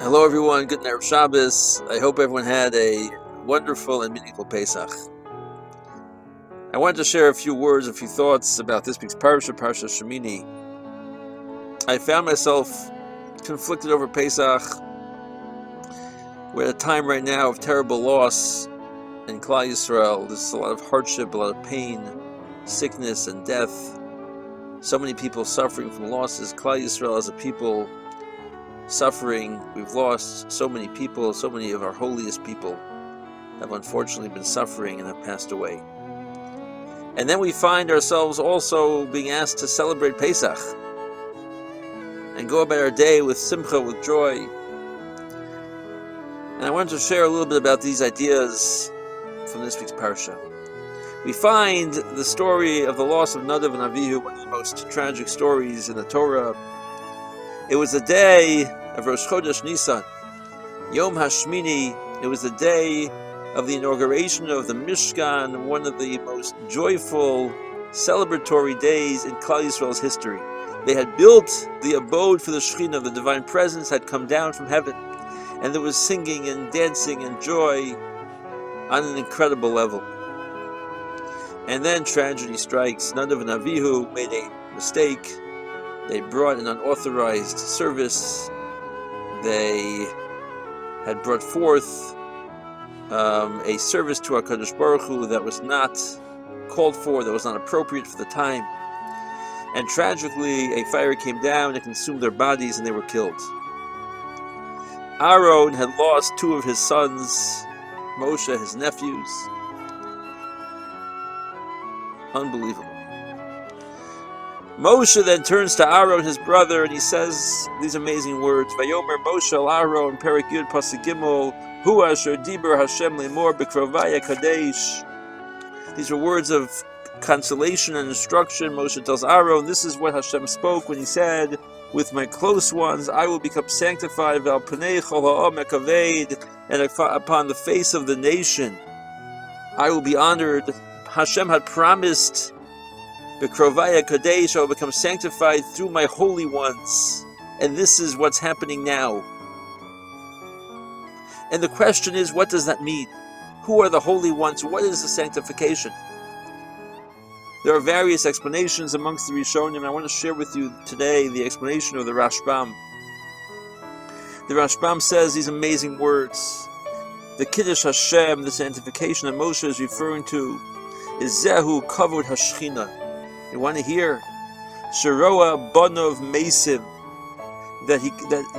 Hello everyone, good night of Shabbos. I hope everyone had a wonderful and meaningful Pesach. I wanted to share a few words, a few thoughts about this week's Parsha Shemini. I found myself conflicted over Pesach. We're at a time right now of terrible loss in Klal Yisrael. There's a lot of hardship, a lot of pain, sickness and death. So many people suffering from losses. Klal Yisrael as a people suffering. We've lost so many people. So many of our holiest people have unfortunately been suffering and have passed away. And then we find ourselves also being asked to celebrate Pesach and go about our day with simcha, with joy. And I wanted to share a little bit about these ideas from this week's parsha. We find the story of the loss of Nadav and Avihu, one of the most tragic stories in the Torah. It was the day of Rosh Chodesh Nisan, Yom HaShmini. It was the day of the inauguration of the Mishkan, one of the most joyful, celebratory days in Klal Yisrael's history. They had built the abode for the Shekhinah, the divine presence had come down from heaven, and there was singing and dancing and joy on an incredible level. And then tragedy strikes. Nadav and Avihu made a mistake. They brought an unauthorized service. They had brought forth a service to HaKadosh Baruch Hu that was not called for, that was not appropriate for the time. And tragically, a fire came down and consumed their bodies, and they were killed. Aaron had lost two of his sons, Moshe, his nephews. Unbelievable. Moshe then turns to Aaron, his brother, and he says these amazing words: Vayomer Moshe al Aaron, Perek Yud Pasuk Gimel, Hu Asher Diber Hashem Lemor B'Krovaya Kadesh. These are words of consolation and instruction. Moshe tells Aaron, this is what Hashem spoke when he said, with my close ones I will become sanctified, V'al Pnei Chol Ha'omek Aved, and upon the face of the nation I will be honored. Hashem had promised B'Krovaya Kadesh, I will become sanctified through my holy ones. And this is what's happening now. And the question is, what does that mean? Who are the holy ones? What is the sanctification? There are various explanations amongst the Rishonim. I want to share with you today the explanation of the Rashbam. The Rashbam says these amazing words. The Kiddush Hashem, the sanctification that Moshe is referring to, is Zehu Kavod Hashchina. You want to hear? Sheroa Bonov Mesim, that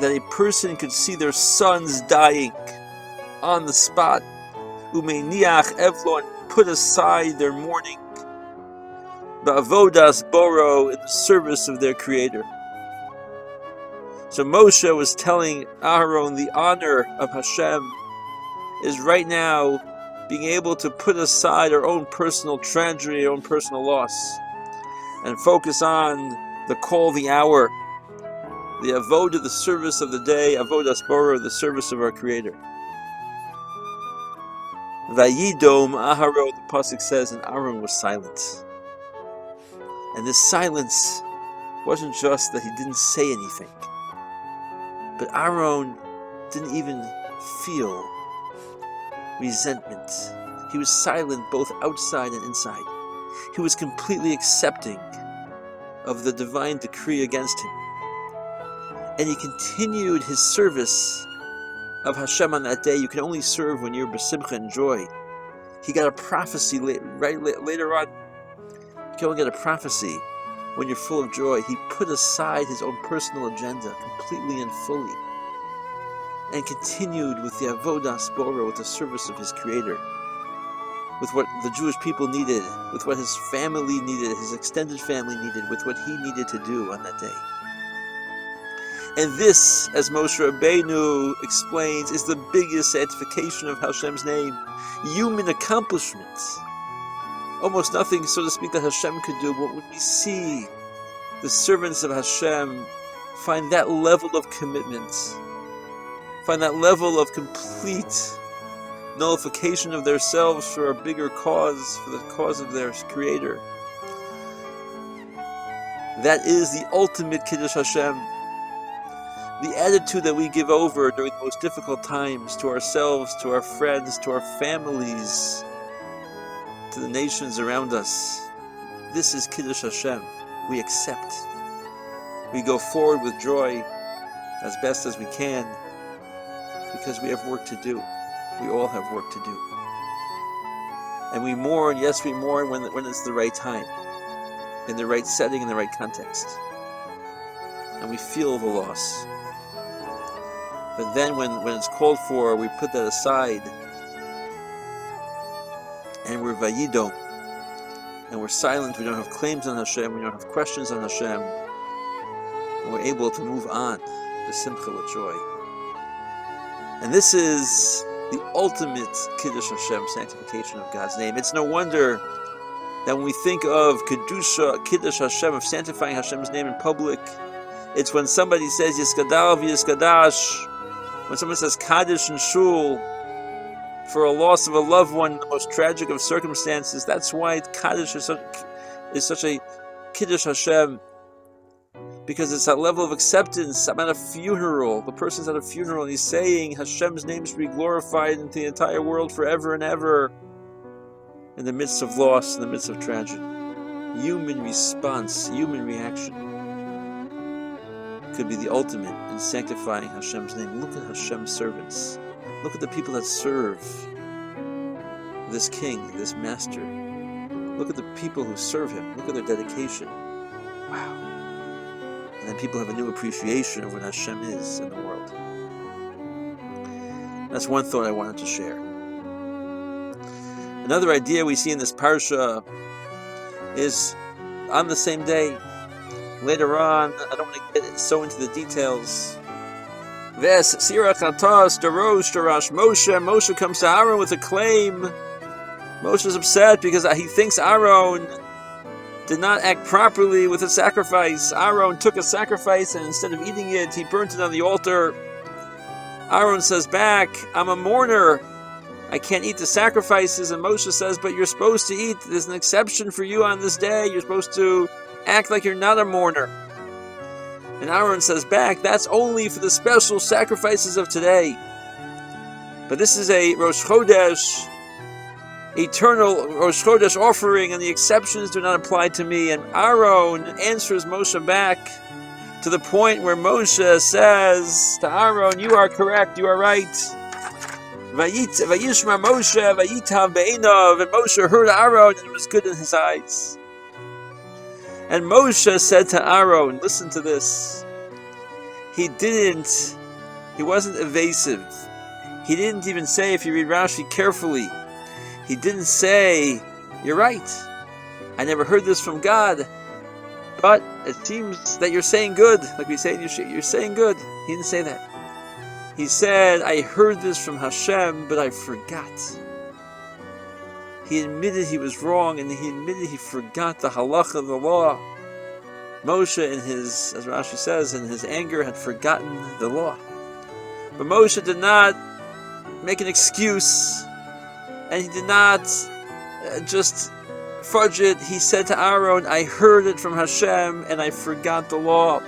a person could see their sons dying on the spot. Umeiniach Evlon, put aside their mourning. Ba'avodas Boro, in the service of their Creator. So Moshe was telling Aaron the honor of Hashem is right now being able to put aside our own personal tragedy, our own personal loss, and focus on the call of the hour, the avodah, the service of the day, avodas bora, the service of our Creator. Vayidom Aharon, the pasuk says, and Aaron was silent. And this silence wasn't just that he didn't say anything, but Aaron didn't even feel resentment. He was silent both outside and inside. He was completely accepting of the divine decree against him. And he continued his service of Hashem on that day. You can only serve when you're b'simcha and joy. He got a prophecy later on. You can only get a prophecy when you're full of joy. He put aside his own personal agenda completely and fully and continued with the avodas bora, with the service of his Creator, with what the Jewish people needed, with what his family needed, his extended family needed, with what he needed to do on that day. And this, as Moshe Rabbeinu explains, is the biggest sanctification of Hashem's name. Human accomplishment. Almost nothing, so to speak, that Hashem could do. But when we see the servants of Hashem find that level of commitment, find that level of complete nullification of themselves for a bigger cause, for the cause of their Creator, that is the ultimate Kiddush Hashem. the attitude that we give over during the most difficult times to ourselves, to our friends, to our families, to the nations around us. This is Kiddush Hashem. We accept. We go forward with joy as best as we can because we have work to do. We all have work to do. And we mourn, yes, we mourn when it's the right time, in the right setting, in the right context. And we feel the loss. But then when it's called for, we put that aside and we're vayidom. And we're silent, we don't have claims on Hashem, we don't have questions on Hashem. And we're able to move on to simcha with joy. And this is the ultimate Kiddush Hashem, sanctification of God's name. It's no wonder that when we think of Kedusha, Kiddush Hashem, of sanctifying Hashem's name in public, it's when somebody says Yiskadal v'Yiskadash, when someone says Kaddish in Shul, for a loss of a loved one, the most tragic of circumstances. That's why Kaddish is such a Kiddush Hashem, because it's that level of acceptance. I'm at a funeral. The person's at a funeral and he's saying Hashem's name should be glorified into the entire world forever and ever, in the midst of loss, in the midst of tragedy. Human response, human reaction could be the ultimate in sanctifying Hashem's name. Look at Hashem's servants. Look at the people that serve this king, this master. Look at the people who serve him. Look at their dedication. Wow. And then people have a new appreciation of what Hashem is in the world. That's one thought I wanted to share. Another idea we see in this parsha is on the same day, later on, I don't want to get so into the details. Ves Sirach Atas Darosh Darash Moshe comes to Aaron with a claim. Moshe is upset because he thinks Aaron did not act properly with a sacrifice. Aaron took a sacrifice and instead of eating it, he burnt it on the altar. Aaron says back, I'm a mourner. I can't eat the sacrifices. And Moshe says, but you're supposed to eat. There's an exception for you on this day. You're supposed to act like you're not a mourner. And Aaron says back, that's only for the special sacrifices of today. But this is a Rosh Chodesh, eternal Rosh Chodesh offering, and the exceptions do not apply to me. And Aaron answers Moshe back to the point where Moshe says to Aaron, you are correct, you are right. Vayishma Moshe, vayitav be'einav, and Moshe heard Aaron, and it was good in his eyes. And Moshe said to Aaron, listen to this, he wasn't evasive. He didn't even say, if you read Rashi carefully, he didn't say, you're right, I never heard this from God, but it seems that you're saying good, like we say, you're saying good. He didn't say that. He said, I heard this from Hashem, but I forgot. He admitted he was wrong, and he admitted he forgot the halacha of the law. Moshe, as Rashi says, in his anger, had forgotten the law. But Moshe did not make an excuse, and he did not just fudge it. He said to Aaron, I heard it from Hashem, and I forgot the law.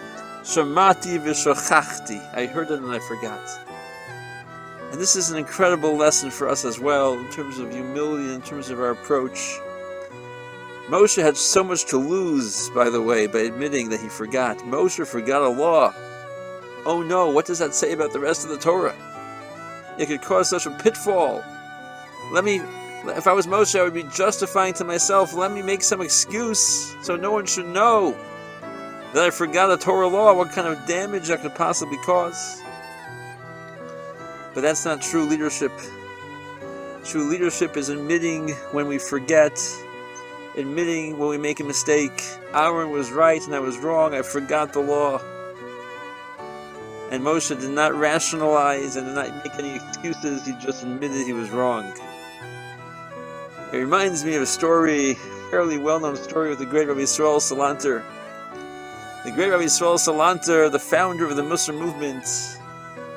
Shamati v'shachachti. I heard it and I forgot. And this is an incredible lesson for us as well, in terms of humility, in terms of our approach. Moshe had so much to lose, by the way, by admitting that he forgot. Moshe forgot a law. Oh no, what does that say about the rest of the Torah? It could cause such a pitfall. If I was Moshe, I would be justifying to myself, let me make some excuse so no one should know that I forgot a Torah law, what kind of damage that could possibly cause. But that's not true leadership. True leadership is admitting when we forget, admitting when we make a mistake. Aaron was right and I was wrong, I forgot the law. And Moshe did not rationalize and did not make any excuses, he just admitted he was wrong. It reminds me of a story, a fairly well-known story with the great Rabbi Yisrael Salanter. The great Rabbi Yisrael Salanter, the founder of the Musar movement,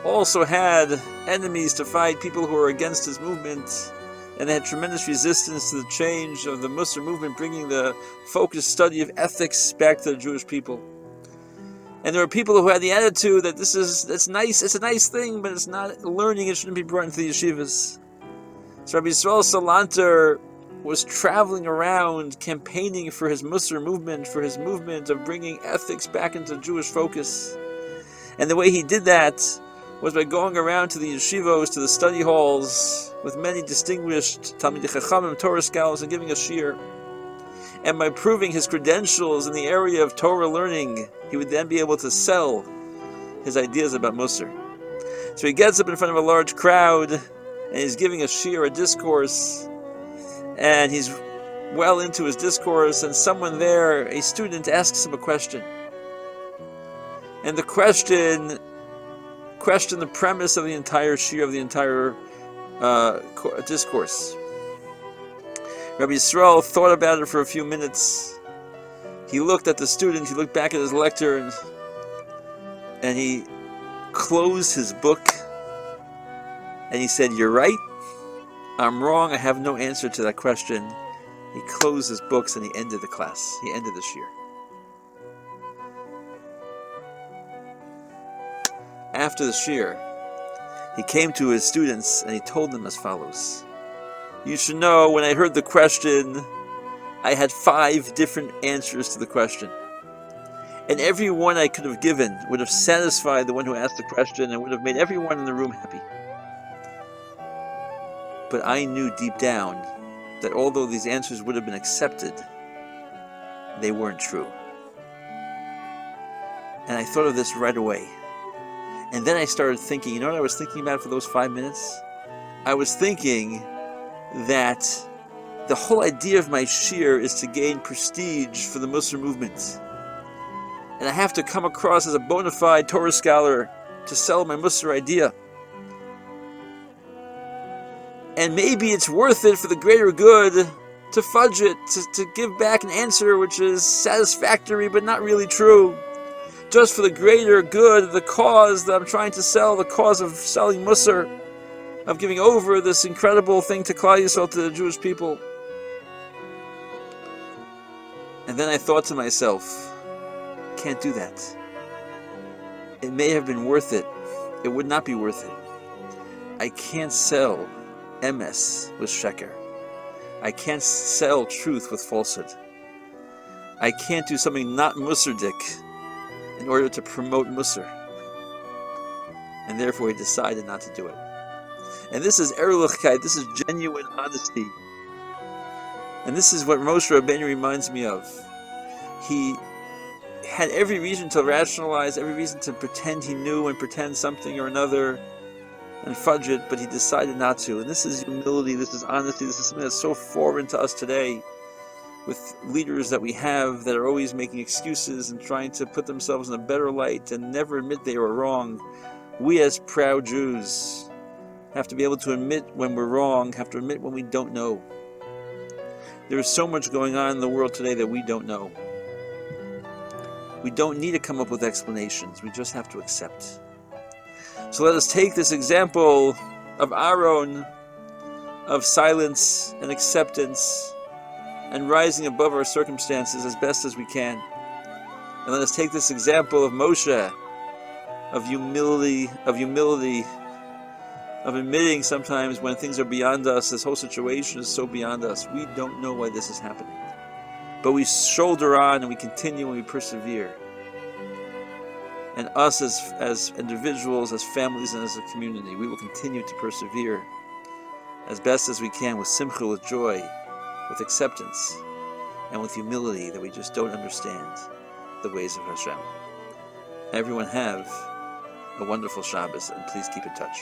also had enemies to fight, people who were against his movement, and they had tremendous resistance to the change of the Musar movement, bringing the focused study of ethics back to the Jewish people. And there were people who had the attitude that it's nice, it's a nice thing, but it's not learning, it shouldn't be brought into the yeshivas. So Rabbi Yisrael Salanter was traveling around campaigning for his Musar movement, for his movement of bringing ethics back into Jewish focus. And the way he did that was by going around to the yeshivos, to the study halls, with many distinguished Talmidei Chachamim, Torah scholars, and giving a shir. And by proving his credentials in the area of Torah learning, he would then be able to sell his ideas about Musar. So he gets up in front of a large crowd, and he's giving a shir, a discourse, and he's well into his discourse, and someone there, a student, asks him a question. And the question the premise of the entire shir, of the entire discourse. Rabbi Yisrael thought about it for a few minutes. He looked at the student, he looked back at his lectern, and he closed his book, and he said, "You're right, I'm wrong, I have no answer to that question." He closed his books and he ended the class. He ended the shir. After the shir, he came to his students and he told them as follows: "You should know, when I heard the question, I had 5 different answers to the question. And every one I could have given would have satisfied the one who asked the question and would have made everyone in the room happy. But I knew deep down that although these answers would have been accepted, they weren't true." And I thought of this right away. And then I started thinking, you know what I was thinking about for those 5 minutes? I was thinking that the whole idea of my shir is to gain prestige for the Musar movement. And I have to come across as a bona fide Torah scholar to sell my Musar idea. And maybe it's worth it for the greater good to fudge it, to give back an answer which is satisfactory but not really true. Just for the greater good, the cause that I'm trying to sell, the cause of selling Musar, of giving over this incredible thing to Klal Yisrael, to the Jewish people. And then I thought to myself, can't do that. It may have been worth it. It would not be worth it. I can't sell emes with sheker. I can't sell truth with falsehood. I can't do something not musardik in order to promote Musar. And therefore he decided not to do it. And this is ehrlichkeit, this is genuine honesty. And this is what Moshe Rabbeinu reminds me of. He had every reason to rationalize, every reason to pretend he knew and pretend something or another and fudge it, but he decided not to. And this is humility, this is honesty, this is something that's so foreign to us today, with leaders that we have that are always making excuses and trying to put themselves in a better light and never admit they were wrong. We as proud Jews have to be able to admit when we're wrong, have to admit when we don't know. There is so much going on in the world today that we don't know. We don't need to come up with explanations, we just have to accept. So let us take this example of Aaron, of silence and acceptance, and rising above our circumstances as best as we can. And let us take this example of Moshe, of humility, of admitting sometimes when things are beyond us, this whole situation is so beyond us, we don't know why this is happening. But we shoulder on and we continue and we persevere. And us as individuals, as families, and as a community, we will continue to persevere as best as we can with simcha, with joy, with acceptance, and with humility that we just don't understand the ways of Hashem. Everyone have a wonderful Shabbos, and please keep in touch.